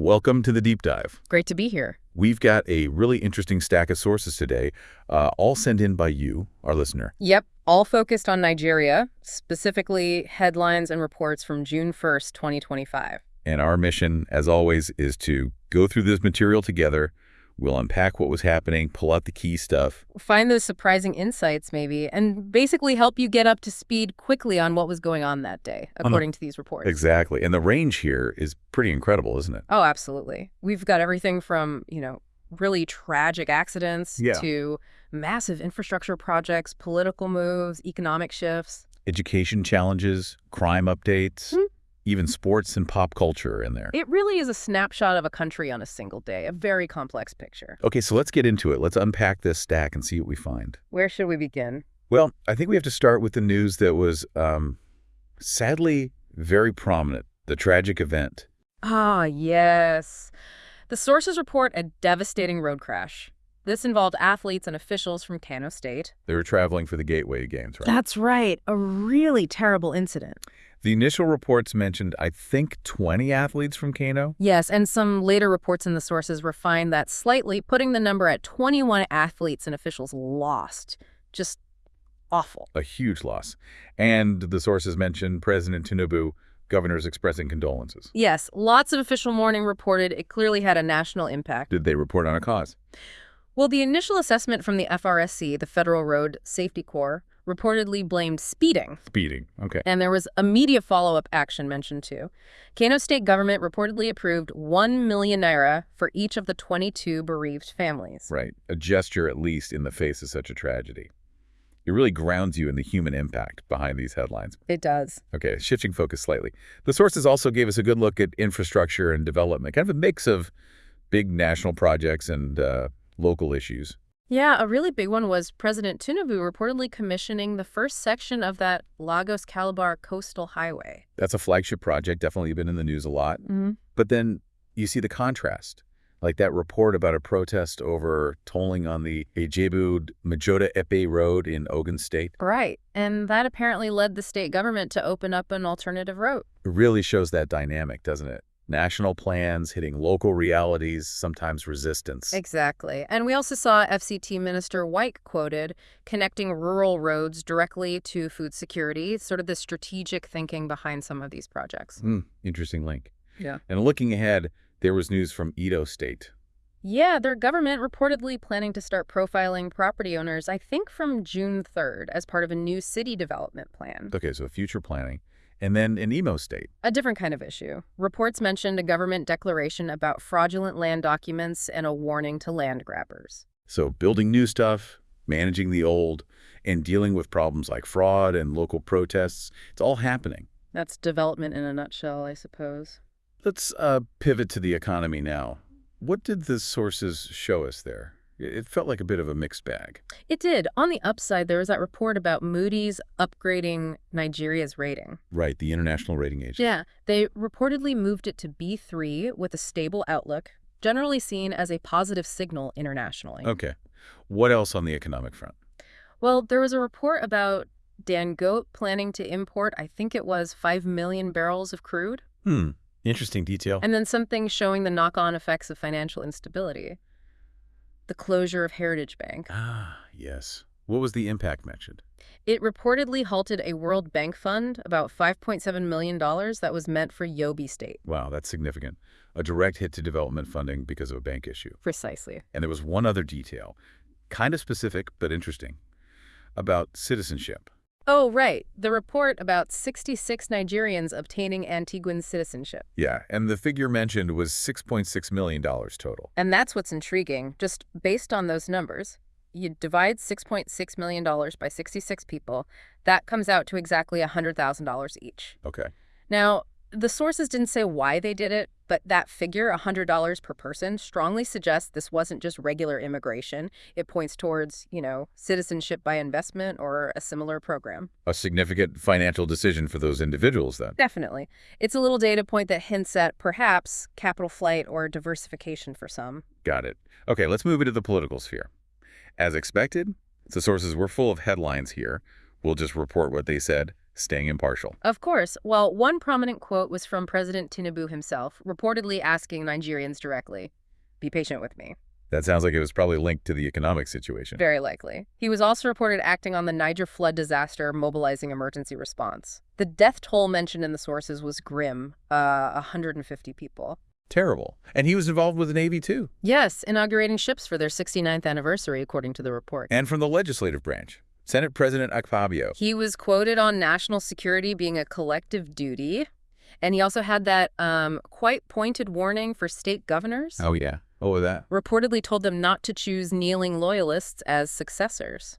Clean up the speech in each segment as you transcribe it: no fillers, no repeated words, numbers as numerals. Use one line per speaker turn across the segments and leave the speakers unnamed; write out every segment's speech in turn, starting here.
Welcome to the Deep Dive.
Great to be here.
We've got a really interesting stack of sources today, all sent in by you, our listener.
Yep, all focused on Nigeria, specifically headlines and reports from June 1st, 2025.
And our mission, as always, is to go through this material together. We'll unpack what was happening, pull out the key stuff.
Find those surprising insights, maybe, and basically help you get up to speed quickly on what was going on that day, according to these reports.
Exactly. And the range here is pretty incredible, isn't it?
Oh, absolutely. We've got everything from, really tragic accidents to massive infrastructure projects, political moves, economic shifts.
Education challenges, crime updates, even sports and pop culture are in there.
It really is a snapshot of a country on a single day, a very complex picture.
Okay, so let's get into it. Let's unpack this stack and see what we find.
Where should we begin?
Well, I think we have to start with the news that was sadly very prominent, the tragic event.
Ah, yes. The sources report a devastating road crash. This involved athletes and officials from Kano State.
They were traveling for the Gateway Games, right?
That's right. A really terrible incident.
The initial reports mentioned, I think, 20 athletes from Kano.
Yes, and some later reports in the sources refined that slightly, putting the number at 21 athletes and officials lost. Just awful.
A huge loss. And the sources mentioned President Tinubu, governors expressing condolences.
Yes, lots of official mourning reported. It clearly had a national impact.
Did they report on a cause?
Well, the initial assessment from the FRSC, the Federal Road Safety Corps, reportedly blamed speeding.
Speeding, okay.
And there was immediate follow-up action mentioned too. Kano State government reportedly approved 1 million naira for each of the 22 bereaved families.
Right, a gesture at least in the face of such a tragedy. It really grounds you in the human impact behind these headlines.
It does.
Okay, shifting focus slightly. The sources also gave us a good look at infrastructure and development, kind of a mix of big national projects and local issues.
Yeah, a really big one was President Tinubu reportedly commissioning the first section of that Lagos-Calabar coastal highway.
That's a flagship project, definitely been in the news a lot. But then you see the contrast, like that report about a protest over tolling on the Ijebu-Majota-Epe Road in Ogun State.
Right, and that apparently led the state government to open up an alternative route.
It really shows that dynamic, doesn't it? National plans hitting local realities, sometimes resistance.
Exactly. And we also saw FCT Minister White quoted connecting rural roads directly to food security, sort of the strategic thinking behind some of these projects.
Interesting link.
Yeah.
And looking ahead, there was news from Edo State.
Yeah, their government reportedly planning to start profiling property owners, I think from June 3rd, as part of a new city development plan.
Okay, so future planning. And then in Imo State.
A different kind of issue. Reports mentioned a government declaration about fraudulent land documents and a warning to land grabbers.
So building new stuff, managing the old, and dealing with problems like fraud and local protests, it's all happening.
That's development in a nutshell, I suppose.
Let's pivot to the economy now. What did the sources show us there? It felt like a bit of a mixed bag.
It did. On the upside, there was that report about Moody's upgrading Nigeria's rating.
Right, the international rating agency.
Yeah, they reportedly moved it to B3 with a stable outlook, generally seen as a positive signal internationally.
Okay. What else on the economic front?
Well, there was a report about Dangote planning to import, I think it was 5 million barrels of crude.
Interesting detail.
And then something showing the knock-on effects of financial instability. The closure of Heritage Bank.
Ah, yes. What was the impact mentioned?
It reportedly halted a World Bank fund, about $5.7 million, that was meant for Yobe State.
Wow, that's significant. A direct hit to development funding because of a bank issue.
Precisely.
And there was one other detail, kind of specific but interesting, about citizenship.
Oh, right. The report about 66 Nigerians obtaining Antiguan citizenship.
Yeah, and the figure mentioned was $6.6 million total.
And that's what's intriguing. Just based on those numbers, you divide $6.6 million by 66 people, that comes out to exactly $100,000 each.
Okay.
Now, the sources didn't say why they did it, but that figure, $100 per person, strongly suggests this wasn't just regular immigration. It points towards, citizenship by investment or a similar program.
A significant financial decision for those individuals, then.
Definitely. It's a little data point that hints at perhaps capital flight or diversification for some.
Got it. Okay, let's move into the political sphere. As expected, the sources were full of headlines here. We'll just report what they said. staying impartial.
Of course. Well, one prominent quote was from President Tinubu himself, reportedly asking Nigerians directly, "Be patient with me."
That sounds like it was probably linked to the economic situation.
Very likely. He was also reported acting on the Niger flood disaster, mobilizing emergency response. The death toll mentioned in the sources was grim, 150 people.
Terrible. And he was involved with the Navy, too.
Yes, inaugurating ships for their 69th anniversary, according to the report.
And from the legislative branch. Senate President Akpabio.
He was quoted on national security being a collective duty. And he also had that quite pointed warning for state governors.
Oh, yeah. What was that?
Reportedly told them not to choose kneeling loyalists as successors.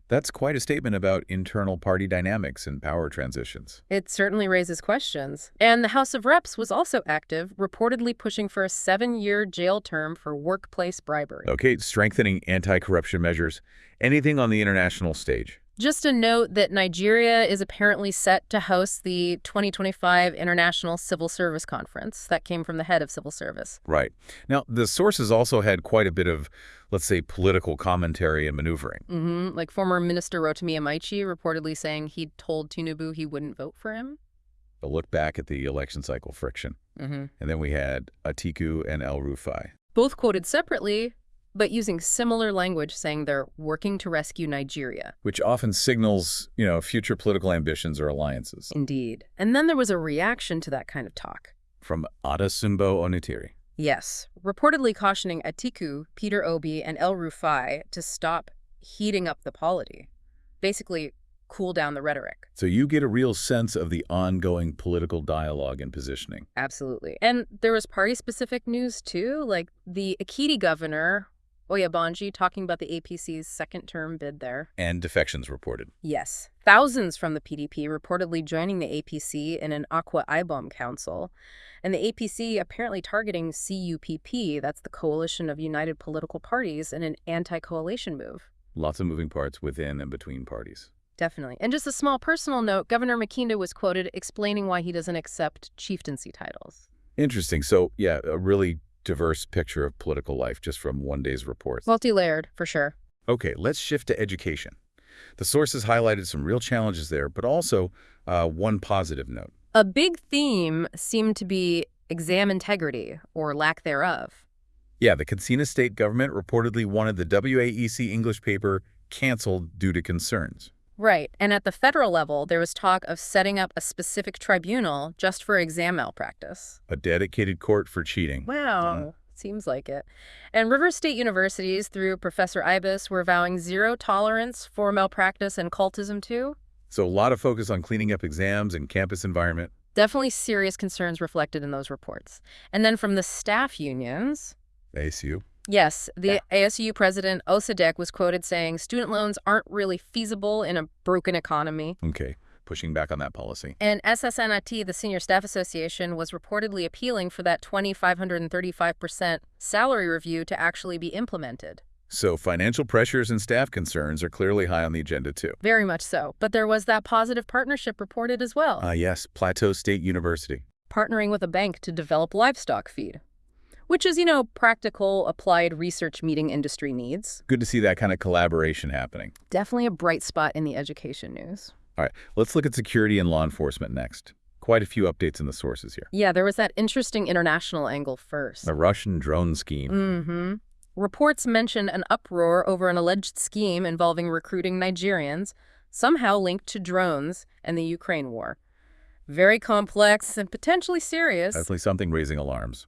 That's quite a statement about internal party dynamics and power transitions.
It certainly raises questions. And the House of Reps was also active, reportedly pushing for a 7-year jail term for workplace bribery.
Okay, strengthening anti-corruption measures. Anything on the international stage?
Just a note that Nigeria is apparently set to host the 2025 International Civil Service Conference. That came from the head of civil service.
Right. Now, the sources also had quite a bit of, let's say, political commentary and maneuvering.
Like former Minister Rotimi Amaichi reportedly saying he'd told Tinubu he wouldn't vote for him.
A look back at the election cycle friction. And then we had Atiku and El Rufai.
Both quoted separately, but using similar language, saying they're working to rescue Nigeria.
Which often signals, future political ambitions or alliances.
Indeed. And then there was a reaction to that kind of talk.
From Adasumbo Onitiri.
Yes, reportedly cautioning Atiku, Peter Obi, and El Rufai to stop heating up the polity. Basically, cool down the rhetoric.
So you get a real sense of the ongoing political dialogue and positioning.
Absolutely. And there was party-specific news, too, like the Ekiti governor, Oyabanji, talking about the APC's second-term bid there.
And defections reported.
Yes. Thousands from the PDP reportedly joining the APC in an Akwa Ibom council. And the APC apparently targeting CUPP, that's the Coalition of United Political Parties, in an anti-coalition move.
Lots of moving parts within and between parties.
Definitely. And just a small personal note, Governor Makinda was quoted explaining why he doesn't accept chieftaincy titles.
Interesting. So, yeah, a really diverse picture of political life just from one day's reports.
Multi-layered, for sure.
Okay, let's shift to education. The sources highlighted some real challenges there, but also one positive note.
A big theme seemed to be exam integrity, or lack thereof.
Yeah, the Katsina state government reportedly wanted the WAEC English paper canceled due to concerns.
Right, and at the federal level, there was talk of setting up a specific tribunal just for exam malpractice.
A dedicated court for cheating.
Wow, seems like it. And River State universities, through Professor Ibis, were vowing zero tolerance for malpractice and cultism, too.
So a lot of focus on cleaning up exams and campus environment.
Definitely serious concerns reflected in those reports. And then from the staff unions...
ASU.
Yes, the ASU president, Osadek, was quoted saying student loans aren't really feasible in a broken economy.
Okay, pushing back on that policy.
And SSNIT, the Senior Staff Association, was reportedly appealing for that 2,535% salary review to actually be implemented.
So financial pressures and staff concerns are clearly high on the agenda, too.
Very much so. But there was that positive partnership reported as well.
Yes, Plateau State University.
Partnering with a bank to develop livestock feed. Which is, practical, applied research meeting industry needs.
Good to see that kind of collaboration happening.
Definitely a bright spot in the education news.
All right, let's look at security and law enforcement next. Quite a few updates in the sources here.
Yeah, there was that interesting international angle first.
The Russian drone scheme.
Reports mention an uproar over an alleged scheme involving recruiting Nigerians, somehow linked to drones and the Ukraine war. Very complex and potentially serious.
Definitely something raising alarms.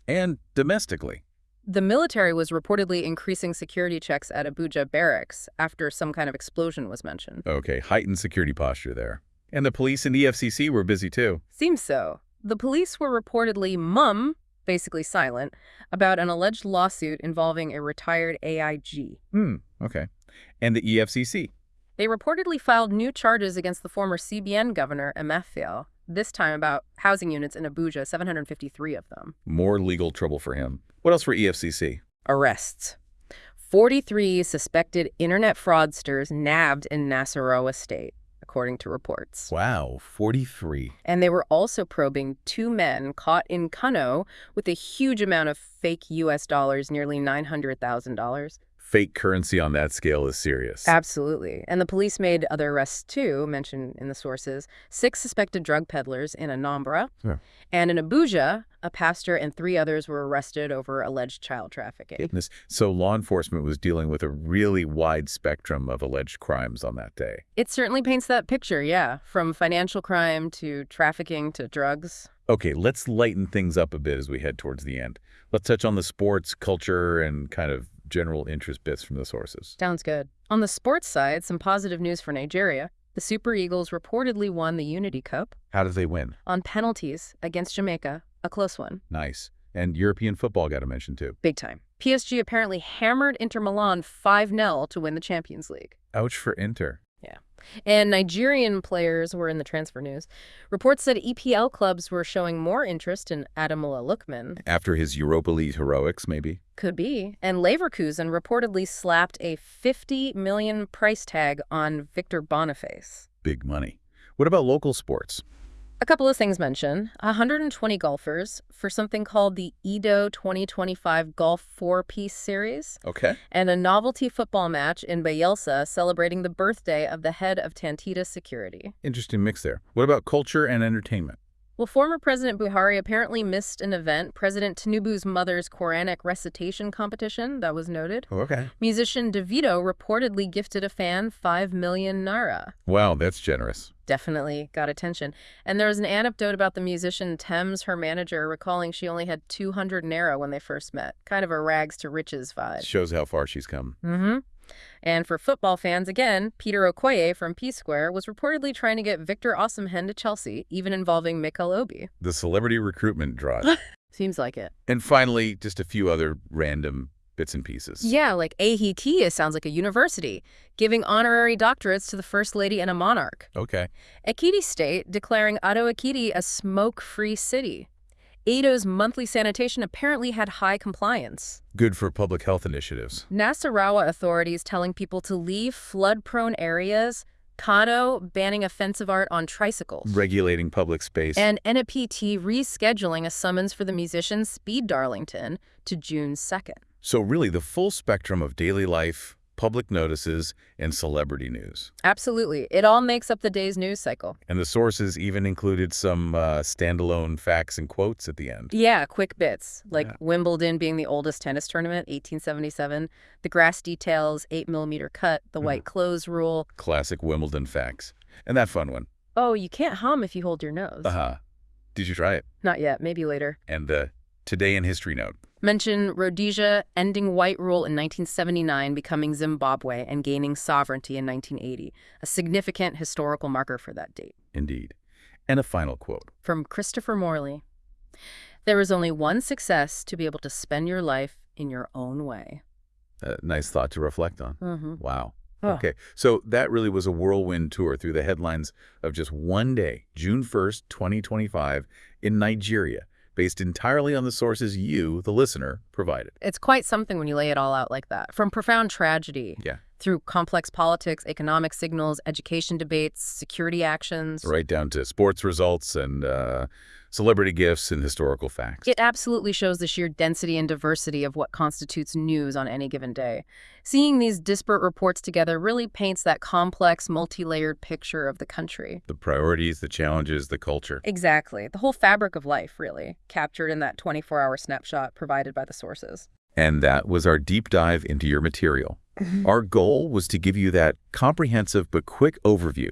And domestically.
The military was reportedly increasing security checks at Abuja barracks after some kind of explosion was mentioned.
Okay, heightened security posture there. And the police and the FCC were busy too.
Seems so. The police were reportedly mum, basically silent, about an alleged lawsuit involving a retired AIG.
Okay. And the EFCC.
They reportedly filed new charges against the former CBN governor, Emefiel, this time about housing units in Abuja, 753 of them.
More legal trouble for him. What else for EFCC?
Arrests. 43 suspected internet fraudsters nabbed in Nasarawa State, according to reports.
Wow, 43.
And they were also probing 2 men caught in Kano with a huge amount of fake U.S. dollars, nearly $900,000.
fake currency on that scale is serious.
Absolutely. And the police made other arrests, too, mentioned in the sources. 6 suspected drug peddlers in Anambra.
Yeah.
And in Abuja, a pastor and 3 others were arrested over alleged child trafficking.
Goodness. So law enforcement was dealing with a really wide spectrum of alleged crimes on that day.
It certainly paints that picture, yeah, from financial crime to trafficking to drugs.
Okay, let's lighten things up a bit as we head towards the end. Let's touch on the sports, culture, and kind of general interest bits from the sources.
Sounds good. On the sports side, some positive news for Nigeria. The Super Eagles reportedly won the Unity Cup.
How did they win?
On penalties against Jamaica, a close one.
Nice. And European football got to mention too.
Big time. PSG apparently hammered Inter Milan 5-0 to win the Champions League.
Ouch for Inter.
Yeah. And Nigerian players were in the transfer news. Reports said EPL clubs were showing more interest in Ademola Lookman.
After his Europa League heroics, maybe?
Could be. And Leverkusen reportedly slapped a $50 million price tag on Victor Boniface.
Big money. What about local sports?
A couple of things mentioned. 120 golfers for something called the Edo 2025 Golf 4-Piece Series.
Okay.
And a novelty football match in Bayelsa celebrating the birthday of the head of Tantita Security.
Interesting mix there. What about culture and entertainment?
Well, former President Buhari apparently missed an event, President Tinubu's mother's Quranic recitation competition, that was noted.
Oh, okay.
Musician Davido reportedly gifted a fan 5 million naira.
Wow, that's generous.
Definitely got attention. And there was an anecdote about the musician Thames, her manager, recalling she only had 200 naira when they first met. Kind of a rags to riches vibe.
Shows how far she's come.
Mm-hmm. And for football fans, again, Peter Okoye from P-Square was reportedly trying to get Victor Osimhen to Chelsea, even involving Mikel Obi.
The celebrity recruitment drive.
Seems like it.
And finally, just a few other random bits and pieces.
Yeah, like Ehiki sounds like a university, giving honorary doctorates to the First Lady and a monarch.
Okay.
Ekiti State declaring Ado Ekiti a smoke-free city. Edo's monthly sanitation apparently had high compliance.
Good for public health initiatives.
Nasarawa authorities telling people to leave flood-prone areas. Kano banning offensive art on tricycles.
Regulating public space.
And NAPT rescheduling a summons for the musician Speed Darlington to June 2nd.
So really the full spectrum of daily life, public notices, and celebrity news.
Absolutely. It all makes up the day's news cycle.
And the sources even included some standalone facts and quotes at the end.
Yeah, quick bits, like Wimbledon being the oldest tennis tournament, 1877, the grass details, 8mm cut, the white clothes rule.
Classic Wimbledon facts. And that fun one.
Oh, you can't hum if you hold your nose.
Uh-huh. Did you try it?
Not yet, maybe later.
And the Today in History note.
Mention Rhodesia ending white rule in 1979, becoming Zimbabwe, and gaining sovereignty in 1980, a significant historical marker for that date.
Indeed. And a final quote.
From Christopher Morley. There is only one success: to be able to spend your life in your own way.
A nice thought to reflect on.
Mm-hmm.
Wow.
Oh.
Okay, so that really was a whirlwind tour through the headlines of just one day, June 1st, 2025, in Nigeria, based entirely on the sources you, the listener, provided.
It's quite something when you lay it all out like that. From profound tragedy, through complex politics, economic signals, education debates, security actions.
Right down to sports results and celebrity gifts and historical facts.
It absolutely shows the sheer density and diversity of what constitutes news on any given day. Seeing these disparate reports together really paints that complex, multi-layered picture of the country.
The priorities, the challenges, the culture.
Exactly. The whole fabric of life, really, captured in that 24-hour snapshot provided by the sources.
And that was our deep dive into your material. Our goal was to give you that comprehensive but quick overview,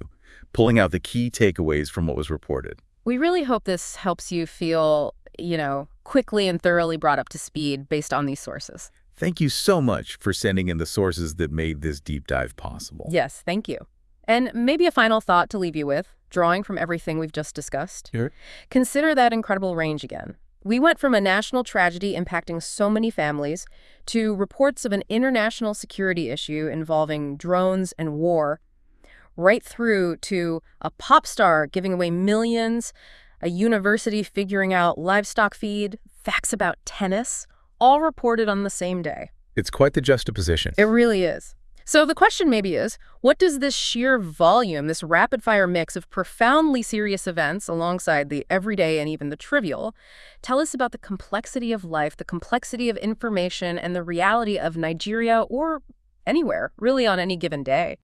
pulling out the key takeaways from what was reported.
We really hope this helps you feel, quickly and thoroughly brought up to speed based on these sources.
Thank you so much for sending in the sources that made this deep dive possible.
Yes, thank you. And maybe a final thought to leave you with, drawing from everything we've just discussed.
Sure.
Consider that incredible range again. We went from a national tragedy impacting so many families to reports of an international security issue involving drones and war, right through to a pop star giving away millions, a university figuring out livestock feed, facts about tennis, all reported on the same day.
It's quite the juxtaposition.
It really is. So the question maybe is, what does this sheer volume, this rapid-fire mix of profoundly serious events alongside the everyday and even the trivial, tell us about the complexity of life, the complexity of information, and the reality of Nigeria or anywhere, really on any given day?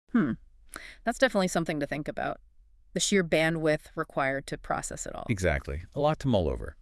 That's definitely something to think about. The sheer bandwidth required to process it all.
Exactly. A lot to mull over.